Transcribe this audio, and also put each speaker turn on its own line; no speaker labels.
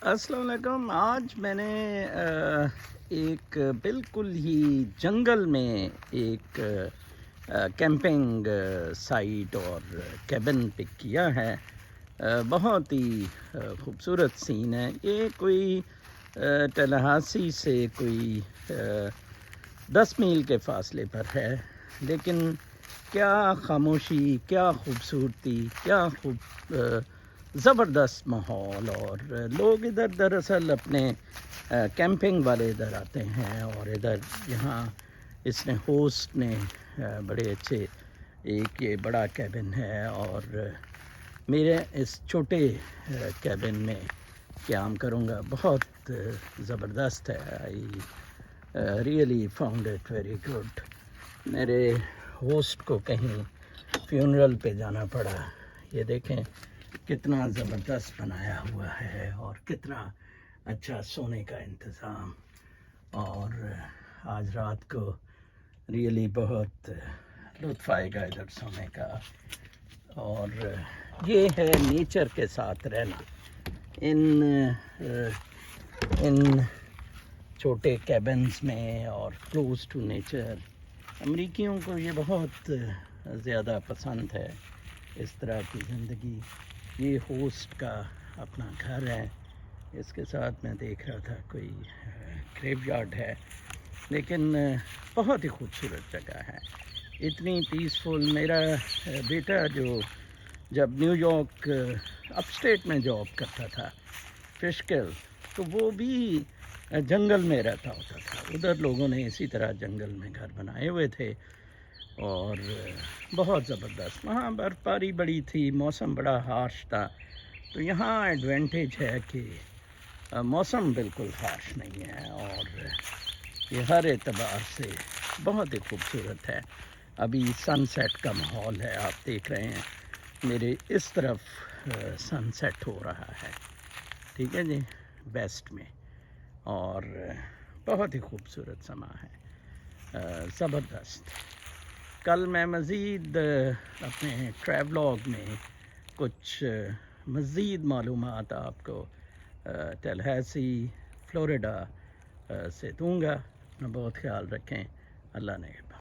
السلام علیکم. آج میں نے ایک بالکل ہی جنگل میں ایک کیمپنگ سائٹ اور کیبن پک کیا ہے. بہت ہی خوبصورت سین ہے. یہ کوئی ٹلہاسی سے کوئی 10 میل کے فاصلے پر ہے، لیکن کیا خاموشی، کیا خوبصورتی، کیا زبردست ماحول. اور لوگ ادھر دراصل اپنے کیمپنگ والے ادھر آتے ہیں، اور ادھر یہاں اس نے ہوسٹ نے بڑے اچھے ایک یہ بڑا کیبن ہے، اور میرے اس چھوٹے کیبن میں قیام کروں گا. بہت زبردست ہے. I really found it very good. میرے ہوسٹ کو کہیں فیونرل پہ جانا پڑا. یہ دیکھیں کتنا زبردست بنایا ہوا ہے، اور کتنا اچھا سونے کا انتظام. اور آج رات کو ریئلی بہت لطف آئے گا ادھر سونے کا. اور یہ ہے نیچر کے ساتھ رہنا ان چھوٹے کیبنز میں اور کلوز ٹو نیچر. امریکیوں کو یہ بہت زیادہ پسند ہے اس طرح کی زندگی. یہ ہوسٹ کا اپنا گھر ہے. اس کے ساتھ میں دیکھ رہا تھا کوئی گریو یارڈ ہے، لیکن بہت ہی خوبصورت جگہ ہے. اتنی پیسفل. میرا بیٹا جو جب نیو یارک اپ اسٹیٹ میں جاب کرتا تھا فشکل، تو وہ بھی جنگل میں رہتا ہوتا تھا. ادھر لوگوں نے اسی طرح جنگل میں گھر بنائے ہوئے تھے، اور بہت زبردست. وہاں برف باری بڑی تھی، موسم بڑا ہارش تھا. تو یہاں ایڈوانٹیج ہے کہ موسم بالکل ہارش نہیں ہے، اور یہ ہر اعتبار سے بہت ہی خوبصورت ہے. ابھی سن سیٹ کا ماحول ہے. آپ دیکھ رہے ہیں میرے اس طرف سن سیٹ ہو رہا ہے. ٹھیک ہے جی، ویسٹ میں. اور بہت ہی خوبصورت سما ہے، زبردست. کل میں مزید اپنے ٹریولاگ میں کچھ مزید معلومات آپ کو ٹلہاسی فلوریڈا سے دوں گا. اپنا بہت خیال رکھیں. اللہ نے